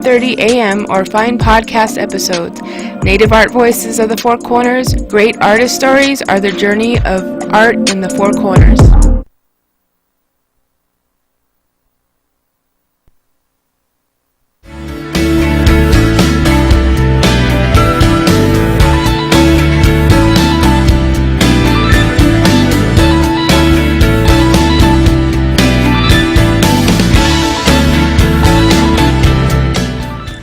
8:30 a.m. or find podcast episodes. Native Art Voices of the Four Corners, great artist stories are the journey of art in the Four Corners.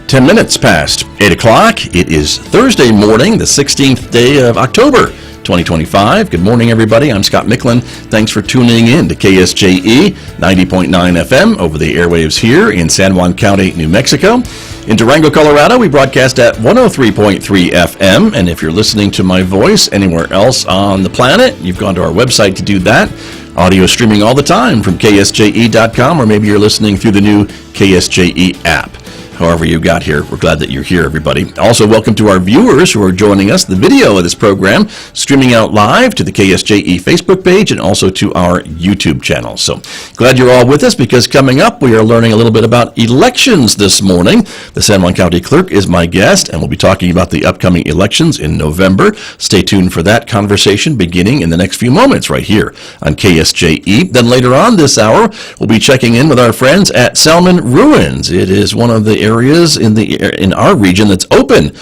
Ten minutes past 8 o'clock. It is Thursday morning, the 16th day of October, 2025. Good morning, everybody. I'm Scott Micklin. Thanks for tuning in to KSJE 90.9 FM over the airwaves here in San Juan County, New Mexico. In Durango, Colorado, we broadcast at 103.3 FM. And if you're listening to my voice anywhere else on the planet, you've gone to our website to do that. Audio streaming all the time from KSJE.com, or maybe you're listening through the new KSJE app. However you got here, we're glad that you're here, everybody. Also, welcome to our viewers who are joining us. The video of this program streaming out live to the KSJE Facebook page and also to our YouTube channel. So glad you're all with us, because coming up, we are learning a little bit about elections this morning. The San Juan County Clerk is my guest, and we'll be talking about the upcoming elections in November. Stay tuned for that conversation beginning in the next few moments right here on KSJE. Then later on this hour, we'll be checking in with our friends at Salmon Ruins. It is one of the areas in our region that's open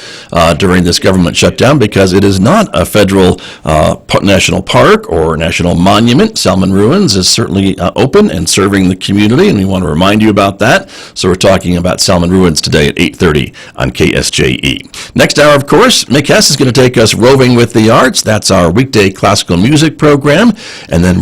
during this government shutdown, because it is not a federal national park or national monument. Salmon Ruins is certainly open and serving the community, and we want to remind you about that. So we're talking about Salmon Ruins today at 8:30 on KSJE. Next hour, of course, Mick Hess is going to take us roving with the arts. That's our weekday classical music program. And then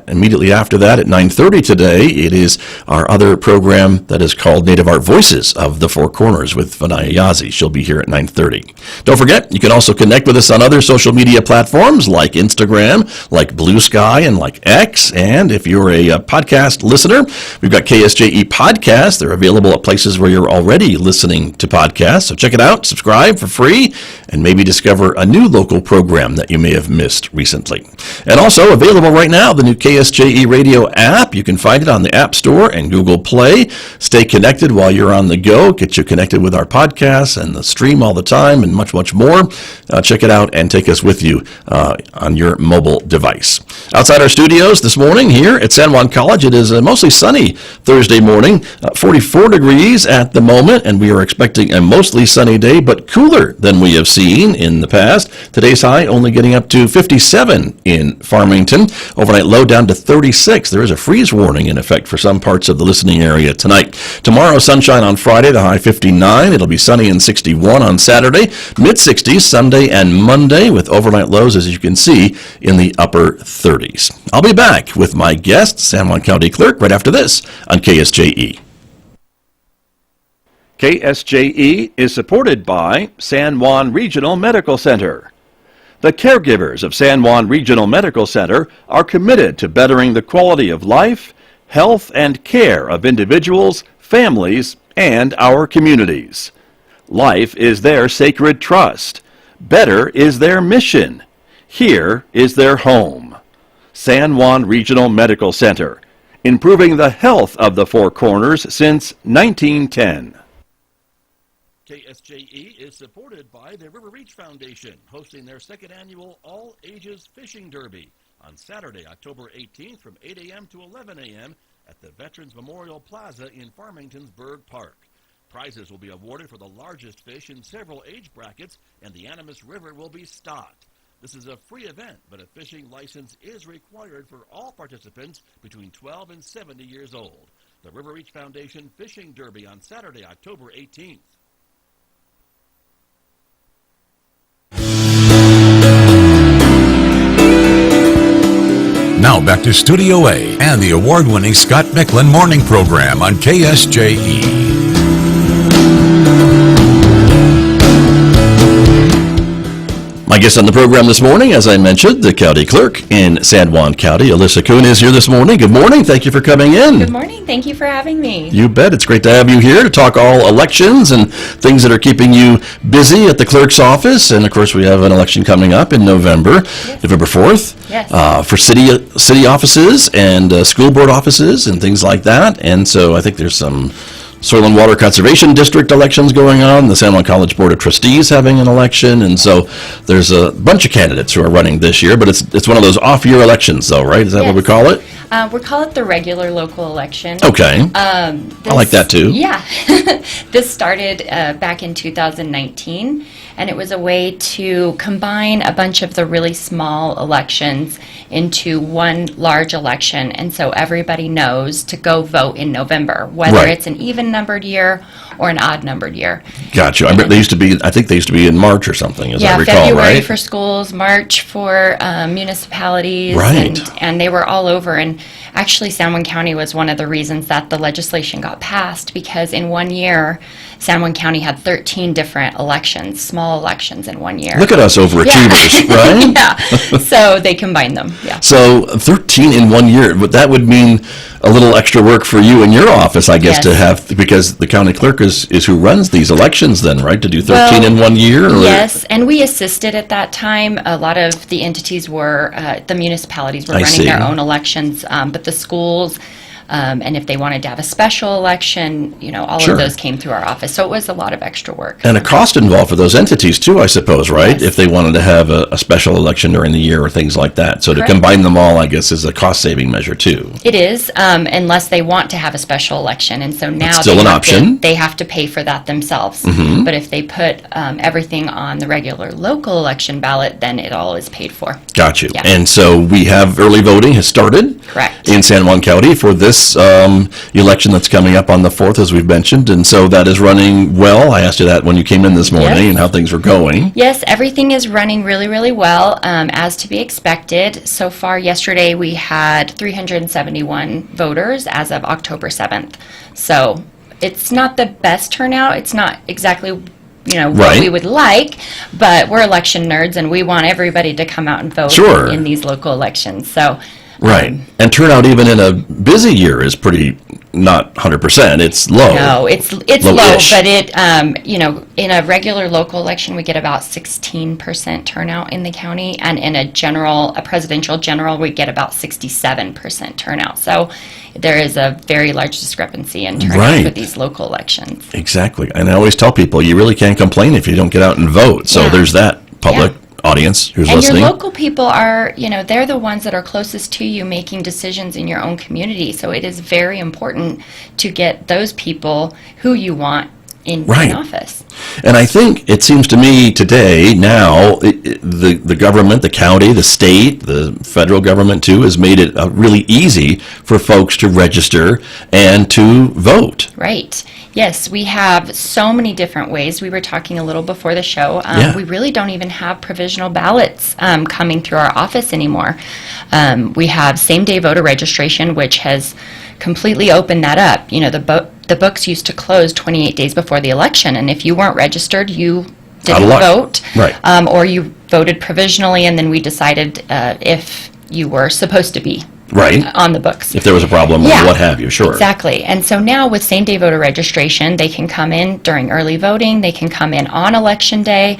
immediately after that at 9:30 today, it is our other program that is called Native Art Voices of the Four Corners with Vanaya Yazi. She'll be here at 9:30. Don't forget, you can also connect with us on other social media platforms like Instagram, like Blue Sky, and like X. And if you're a podcast listener, we've got KSJE podcasts. They're available at places where you're already listening to podcasts. So check it out, subscribe for free, and maybe discover a new local program that you may have missed recently. And also available right now, the new KSJE radio app. You can find it on the App Store and Google Play. Stay connected while you're on the go. Get you connected with our podcasts and the stream all the time, and much, much more. Check it out and take us with you on your mobile device. Outside our studios this morning here at San Juan College, it is a mostly sunny Thursday morning, 44 degrees at the moment, and we are expecting a mostly sunny day, but cooler than we have seen in the past. Today's high only getting up to 57 in Farmington. Overnight low down to 36. There is a freeze warning in effect for some parts of the listening area tonight. Tomorrow, sunshine on Friday, the high 59. It'll be sunny and 61 on Saturday, mid-60s Sunday and Monday, with overnight lows, as you can see, in the upper 30s. I'll be back with my guest, San Juan County Clerk, right after this on KSJE. KSJE is supported by San Juan Regional Medical Center. The caregivers of San Juan Regional Medical Center are committed to bettering the quality of life, health, and care of individuals, families, and our communities. Life is their sacred trust. Better is their mission. Here is their home. San Juan Regional Medical Center, improving the health of the Four Corners since 1910. KSJE is supported by the River Reach Foundation, hosting their second annual All Ages Fishing Derby on Saturday, October 18th from 8 a.m. to 11 a.m. at the Veterans Memorial Plaza in Farmington's Berg Park. Prizes will be awarded for the largest fish in several age brackets, and the Animas River will be stocked. This is a free event, but a fishing license is required for all participants between 12 and 70 years old. The River Reach Foundation Fishing Derby on Saturday, October 18th. Now back to Studio A and the award-winning Scott Micklin Morning Program on KSJE. My guest on the program this morning, as I mentioned, the county clerk in San Juan County, Alyssa Kuhn, is here this morning. Good morning. Thank you for coming in. Good morning. Thank you for having me. You bet. It's great to have you here to talk all elections and things that are keeping you busy at the clerk's office. And, of course, we have an election coming up in November, yes. November 4th, yes. For city offices and school board offices and things like that. And so I think there's some Soil and Water Conservation District elections going on, the San Juan College Board of Trustees having an election, and so there's a bunch of candidates who are running this year, but it's one of those off-year elections, though, right? Is that what we call it? We call it the regular local election. Okay. I like that, too. Yeah. This started back in 2019, and it was a way to combine a bunch of the really small elections into one large election, and so everybody knows to go vote in November, whether Right. it's an even-numbered year or an odd-numbered year. Gotcha. I think they used to be in March or something, as I recall, February right? for schools, March for municipalities, Right. and they were all over. And actually, San Juan County was one of the reasons that the legislation got passed, because in 1 year, San Juan County had 13 different elections, small elections in 1 year. Look at us overachievers, right? Yeah. So they combined them. Yeah. So 13 in 1 year, but that would mean a little extra work for you in your office, I guess, Yes. to have, because the county clerk is who runs these elections then, right? To do 13 in 1 year? Or? Yes, and we assisted at that time. A lot of the entities were, the municipalities were I running see. their own elections, but the schools, and if they wanted to have a special election, all Sure. of those came through our office. So it was a lot of extra work. And a cost involved for those entities too, I suppose, right? Yes. If they wanted to have a special election during the year or things like that. So Correct. to combine them all, I guess, is a cost-saving measure too. It is, unless they want to have a special election, and so now still an option. They have to pay for that themselves. Mm-hmm. But if they put everything on the regular local election ballot, then it all is paid for. Got you. Yeah. And so we have early voting has started. Correct. In San Juan County for this election that's coming up on the 4th, as we've mentioned. And so that is running well. I asked you that when you came in this morning Yes. and how things were going. Yes, everything is running really, really well, as to be expected. So far, yesterday, we had 371 voters as of October 7th. So it's not the best turnout. It's not exactly, what Right. we would like, but we're election nerds, and we want everybody to come out and vote Sure. in these local elections. So, Right. And turnout even in a busy year is pretty, not 100%. It's low. no, it's low, Low-ish. but it, in a regular local election, we get about 16% turnout in the county, and in a presidential general, we get about 67% turnout. So there is a very large discrepancy in turnout Right. for these local elections. Exactly. And I always tell people, you really can't complain if you don't get out and vote. So Yeah. there's that public audience who's And listening. your local people are, they're the ones that are closest to you making decisions in your own community. So it is very important to get those people who you want in Right. office. And I think it seems to me today, now, the government, the county, the state, the federal government too, has made it really easy for folks to register and to vote. Right. Yes, we have so many different ways. We were talking a little before the show. Yeah. We really don't even have provisional ballots coming through our office anymore. We have same-day voter registration, which has completely opened that up. The books used to close 28 days before the election, and if you weren't registered, you Out of didn't luck. vote. Right. Or you voted provisionally, and then we decided if you were supposed to be Right. on the books. If there was a problem or Yeah, what have you, sure. Exactly. And so now with same-day voter registration, they can come in during early voting. They can come in on Election Day.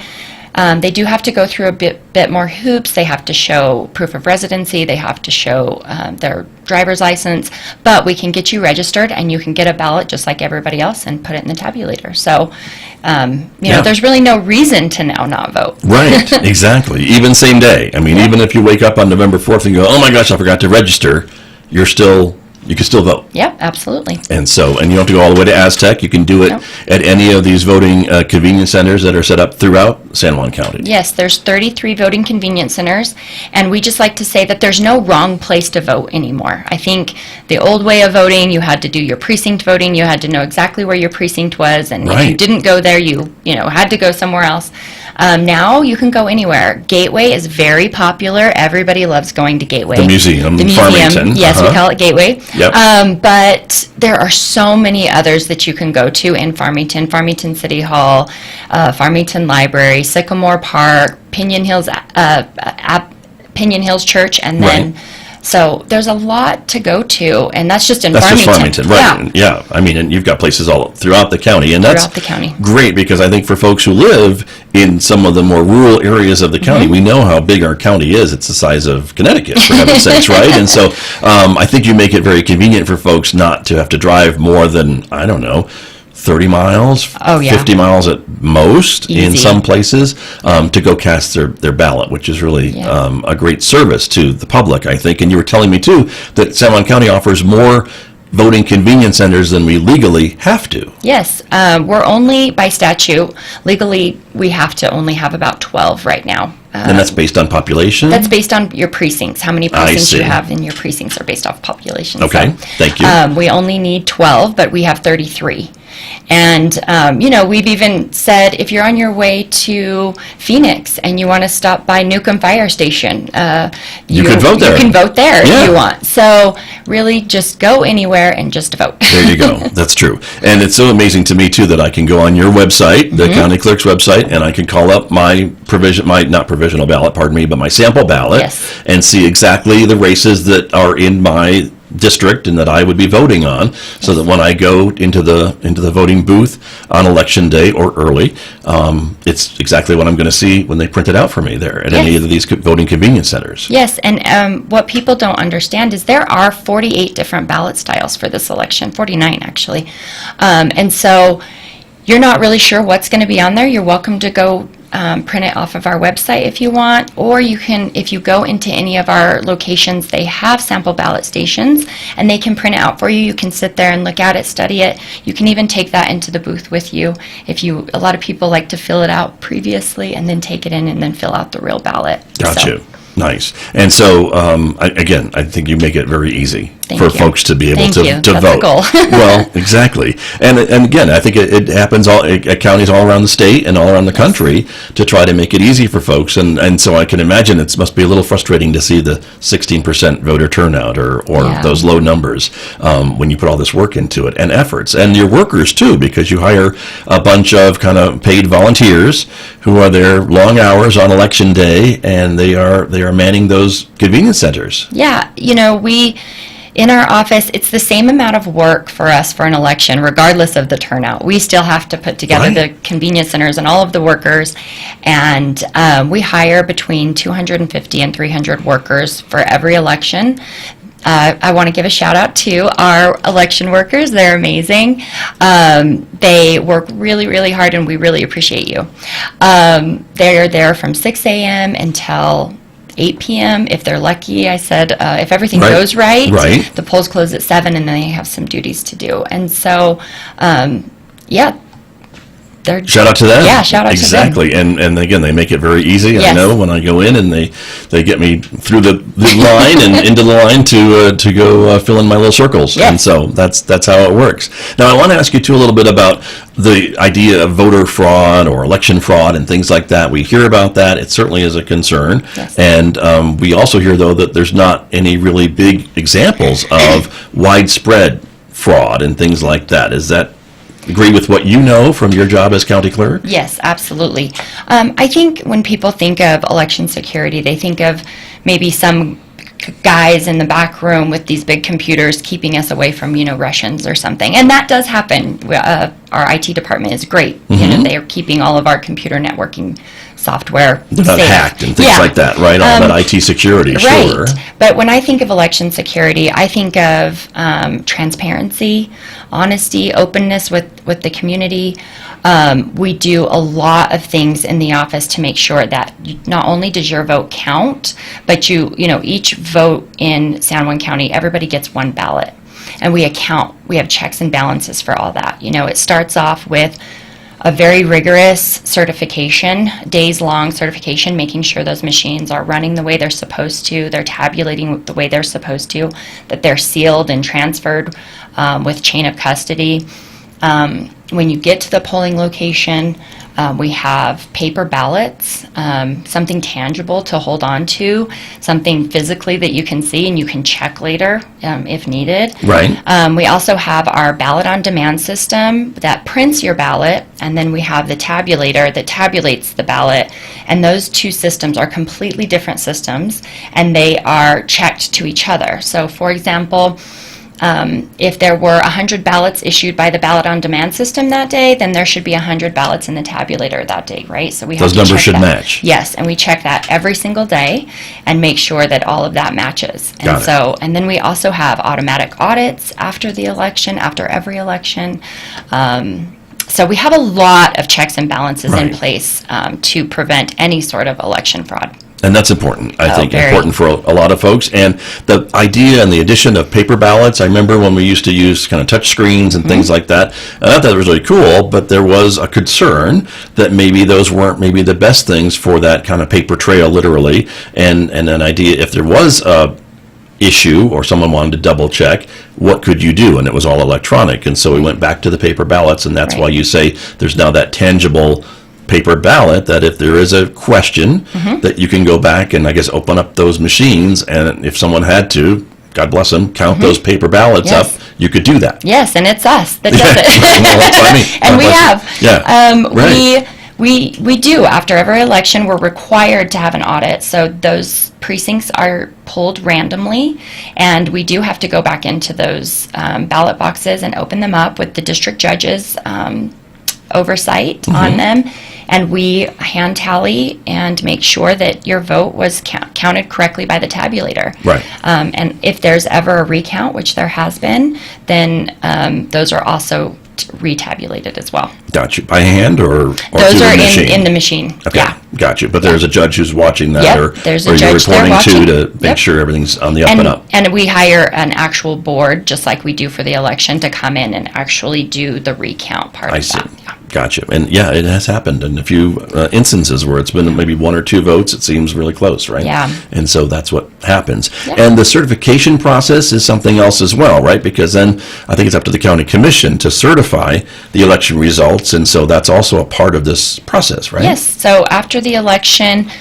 They do have to go through a bit more hoops. They have to show proof of residency. They have to show their driver's license. But we can get you registered, and you can get a ballot just like everybody else and put it in the tabulator. So, Yeah. there's really no reason to now not vote. Right, exactly. Even same day. I mean, even if you wake up on November 4th and go, oh my gosh, I forgot to register, you can still vote. Yep, absolutely. And you don't have to go all the way to Aztec. You can do it Nope. at any of these voting convenience centers that are set up throughout San Juan County. Yes, there's 33 voting convenience centers, and we just like to say that there's no wrong place to vote anymore. I think the old way of voting, you had to do your precinct voting, you had to know exactly where your precinct was, and if you Right. didn't go there, you had to go somewhere else. Now you can go anywhere. Gateway is very popular. Everybody loves going to Gateway. The museum in Farmington. Yes, we call it Gateway. Yep. But there are so many others that you can go to in Farmington. Farmington City Hall, Farmington Library, Sycamore Park, Pinion Hills Church, and then Right. so there's a lot to go to, and that's just in That's Farmington. just Farmington, right? Yeah. I mean, and you've got places all throughout the county, and that's Throughout the county. great because I think for folks who live in some of the more rural areas of the county, Mm-hmm. we know how big our county is. It's the size of Connecticut, for heaven's sakes, right? And so I think you make it very convenient for folks not to have to drive more than, I don't know, 30 miles, Oh, yeah. 50 miles at most in Easy. some places to go cast their ballot, which is really Yeah. a great service to the public, I think. And you were telling me, too, that San Juan County offers more voting convenience centers than we legally have to. Yes, we're only, by statute, legally, we have to only have about 12 right now. And that's based on population? That's based on your precincts. How many I precincts you see. have in your precincts are based off population. Okay, So, thank you. we only need 12, but we have 33. And, we've even said if you're on your way to Phoenix and you want to stop by Newcomb Fire Station, You could vote there. You can vote there Yeah. if you want. So really just go anywhere and just vote. There you go. That's true. And it's so amazing to me, too, that I can go on your website, the county clerk's website, and I can call up my not provisional ballot, pardon me, but my sample ballot, Yes. and see exactly the races that are in my district and that I would be voting on, so that when I go into the voting booth on election day or early, it's exactly what I'm going to see when they print it out for me there at any Yes. of these voting convenience centers. Yes, and what people don't understand is there are 48 different ballot styles for this election, 49 actually. And so you're not really sure what's going to be on there. You're welcome to go print it off of our website if you want, or you can, if you go into any of our locations, they have sample ballot stations, and they can print it out for you. You can sit there and look at it, study it. You can even take that into the booth with you. A lot of people like to fill it out previously and then take it in and then fill out the real ballot. Gotcha. Nice. And so, I think you make it very easy Thank for you. folks to be able Thank to you. to That's the vote. goal. Well, exactly. And again, I think it happens at counties all around the state and all around the country to try to make it easy for folks. And so I can imagine it must be a little frustrating to see the 16% voter turnout or Yeah. those low numbers when you put all this work into it and efforts. And your workers, too, because you hire a bunch of kind of paid volunteers who are there long hours on election day, and they are manning those convenience centers. Yeah, in our office, it's the same amount of work for us for an election, regardless of the turnout. We still have to put together Right. the convenience centers and all of the workers, and we hire between 250 and 300 workers for every election. I want to give a shout out to our election workers. They're amazing. They work really, really hard, and we really appreciate you. They're there from 6 a.m. until 8 p.m. if they're lucky. I said if everything Right. goes right, Right. the polls close at 7, and then they have some duties to do. And so, they're Shout out to them. Yeah, shout out to them. exactly. And again, they make it very easy. I Yes. know when I go in, and they get me through the line and into the line to go fill in my little circles. Yes. And so that's how it works. Now, I want to ask you too a little bit about the idea of voter fraud or election fraud and things like that. We hear about that. It certainly is a concern. Yes. And we also hear, though, that there's not any really big examples of widespread fraud and things like that. Is that agree with what you know from your job as county clerk? Yes, absolutely. I think when people think of election security, they think of maybe some guys in the back room with these big computers keeping us away from, Russians or something. And that does happen. Our IT department is great. They are keeping all of our computer networking software They're not safe. hacked and things Yeah. like that, right? All that IT security, sure. Right. But when I think of election security, I think of transparency, honesty, openness with the community. We do a lot of things in the office to make sure that not only does your vote count, but each vote in San Juan County, everybody gets one ballot. And we have checks and balances for all that. It starts off with a very rigorous certification, days-long certification, making sure those machines are running the way they're supposed to, they're tabulating the way they're supposed to, that they're sealed and transferred with chain of custody. When you get to the polling location, we have paper ballots, something tangible to hold on to, something physically that you can see and you can check later if needed. Right. We also have our ballot on demand system that prints your ballot, and then we have the tabulator that tabulates the ballot. And those two systems are completely different systems, and they are checked to each other. So, for example, if there were 100 ballots issued by the ballot on demand system that day, then there should be 100 ballots in the tabulator that day, right? So we have Those to numbers check should that. match. Yes, and we check that every single day and make sure that all of that matches. Got it. And then we also have automatic audits after the election, after every election. So we have a lot of checks and balances in Right. place to prevent any sort of election fraud. And that's important, I think, very. important for a lot of folks. And the idea and the addition of paper ballots, I remember when we used to use kind of touch screens and things like that. And I thought that was really cool, but there was a concern that maybe those weren't maybe the best things for that kind of paper trail, literally. And an idea, if there was a issue or someone wanted to double check, what could you do? And it was all electronic. And so we went back to the paper ballots, and that's Right. why you say there's now that tangible paper ballot, that if there is a question, that you can go back and I guess open up those machines, and if someone had to, God bless them, count those paper ballots Yes. up, you could do that. Yes, and it's us that does it. Well, that's what I mean. And God we bless you. have. Yeah. Right. We do. After every election, we're required to have an audit. So those precincts are pulled randomly, and we do have to go back into those ballot boxes and open them up with the district judges' oversight on them. And we hand tally and make sure that your vote was counted correctly by the tabulator. Right. And if there's ever a recount, which there has been, then those are also retabulated as well. Got you. By hand or Those through are the machine? in the machine. Okay, Yeah. got you. But there's a judge who's watching that, Yep, or there's a or you're judge there reporting to watching. make Yep. sure everything's on the up and up. And we hire an actual board, just like we do for the election, to come in and actually do the recount part I of see. that. Yeah. Gotcha. And yeah, it has happened in a few instances where it's been maybe one or two votes. It seems really close, right? Yeah. And so that's what happens. Yeah. And the certification process is something else as well, right? Because then I think it's up to the county commission to certify the election results. And so that's also a part of this process, right? Yes. So after the election,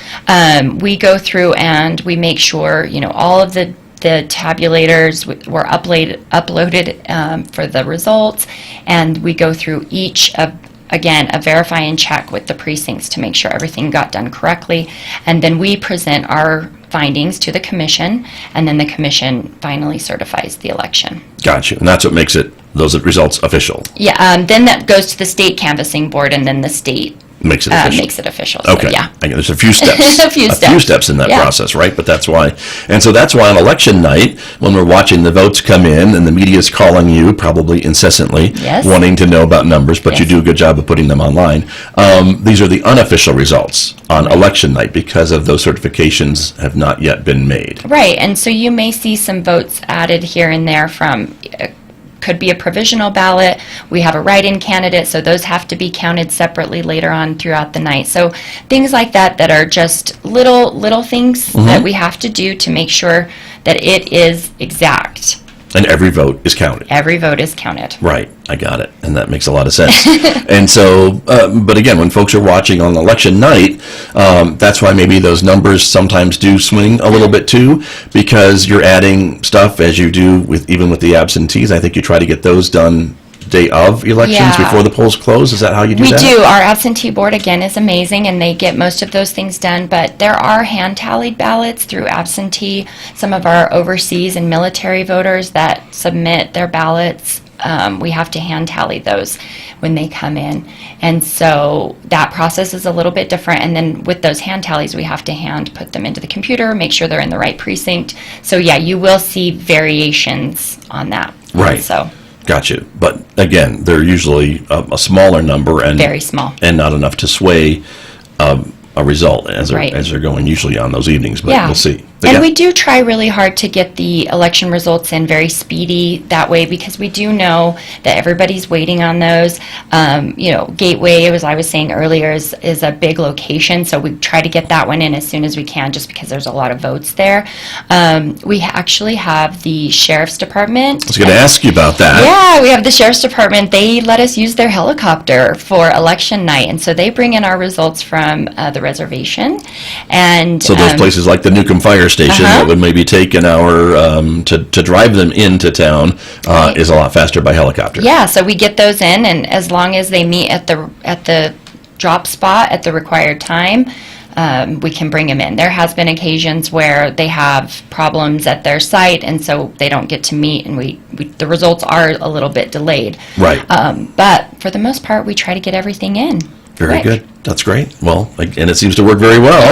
we go through and we make sure, all of the tabulators were uploaded for the results, and we go through each of, again, a verify and check with the precincts to make sure everything got done correctly, and then we present our findings to the commission, and then the commission finally certifies the election. Gotcha. And that's what makes those results official. Yeah. Then that goes to the state canvassing board, and then the state Makes it official. makes it official. So, Okay. yeah. I guess there's a few steps. A few steps. In that Yeah. process, right? But that's why. And so that's why on election night, when we're watching the votes come in and the media is calling you probably incessantly, Yes. wanting to know about numbers, but you Yes. do a good job of putting them online. These are the unofficial results on election night because of those certifications have not yet been made. Right, and so you may see some votes added here and there from, could be a provisional ballot. We have a write-in candidate, so those have to be counted separately later on throughout the night. So things like that are just little things that we have to do to make sure that it is exact. And every vote is counted. Every vote is counted. Right, I got it, and that makes a lot of sense. And so, but again, when folks are watching on election night, that's why maybe those numbers sometimes do swing a little bit too, because you're adding stuff as you do even with the absentees. I think you try to get those done day of elections Yeah. before the polls close. Is that how you do We that? do. Our absentee board, again, is amazing, and they get most of those things done, but there are hand-tallied ballots through absentee. Some of our overseas and military voters that submit their ballots, we have to hand-tally those when they come in. And so that process is a little bit different, and then with those hand tallies, we have to hand put them into the computer, make sure they're in the right precinct. So yeah, you will see variations on that. Right. So Gotcha. But again, they're usually a smaller number and very small. and not enough to sway a result as Right. they're going usually on those evenings. But Yeah. we'll see. But And yeah. we do try really hard to get the election results in very speedy that way, because we do know that everybody's waiting on those. Gateway, as I was saying earlier, is a big location, so we try to get that one in as soon as we can, just because there's a lot of votes there. We actually have the Sheriff's Department. I was going to ask you about that. Yeah, we have the Sheriff's Department. They let us use their helicopter for election night, and so they bring in our results from the reservation. And So those places like the Newcomb Fire Station that would maybe take an hour to drive them into town is a lot faster by helicopter. yeah, so we get those in, and as long as they meet at the drop spot at the required time, we can bring them in. There has been occasions where they have problems at their site, and so they don't get to meet, and the results are a little bit delayed. Right. But for the most part, we try to get everything in. Very quick. good. That's great. Well, and it seems to work very well.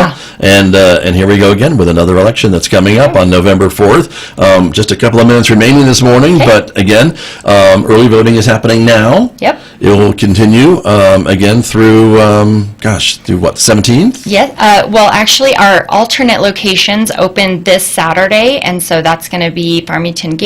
Yeah. And here we go again with another election that's coming up on November 4th. Just a couple of minutes remaining this morning, but again, early voting is happening now. Yep. It will continue again through, through what, 17th? Yeah. Well, actually, our alternate locations open this Saturday, and so that's going to be Farmington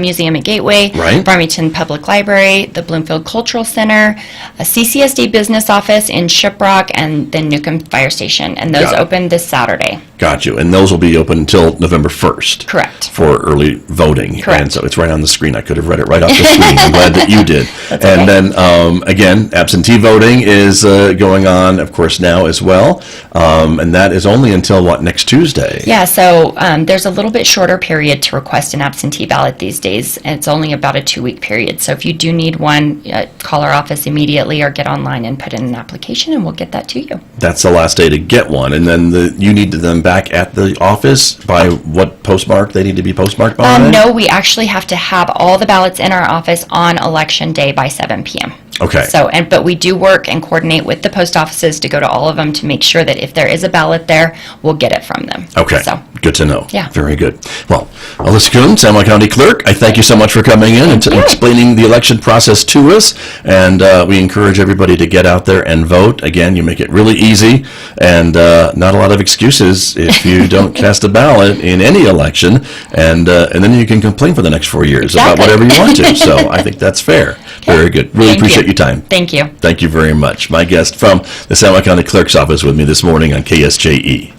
Museum at Gateway, Right. Farmington Public Library, the Bloomfield Cultural Center, a CCSD business office in Shiprock, and then Newcomb Fire Station, and those Got it. open this Saturday. Got you. And those will be open until November 1st. Correct. For early voting. Correct. And so it's right on the screen. I could have read it right off the screen. I'm glad that you did. That's and okay. then, again, absentee voting is going on, of course, now as well. And that is only until, what, next Tuesday? Yeah, so there's a little bit shorter period to request an absentee ballot these days, and it's only about a 2-week period. So if you do need one, call our office immediately or get online and put in an application, and we'll get that to you. That's the last day to get one. And then you need them back at the office by what postmark? They need to be postmarked by? No, we actually have to have all the ballots in our office on Election Day by 7 p.m. Okay. But we do work and coordinate with the post offices to go to all of them to make sure that if there is a ballot there, we'll get it from them. Okay. So, Good to know. Yeah. Very good. Well, Alyssa Kuhn, San Juan County Clerk, I thank you so much for coming in and you. explaining the election process to us. And we encourage everybody to get out there and vote. Again, you make it really easy and not a lot of excuses if you don't cast a ballot in any election. And then you can complain for the next 4 years about Exactly. whatever you want to. So I think that's fair. Very good. Really Thank appreciate you. your time. Thank you. Thank you very much. My guest from the San Juan County Clerk's Office with me this morning on KSJE.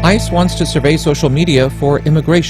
ICE wants to survey social media for immigration.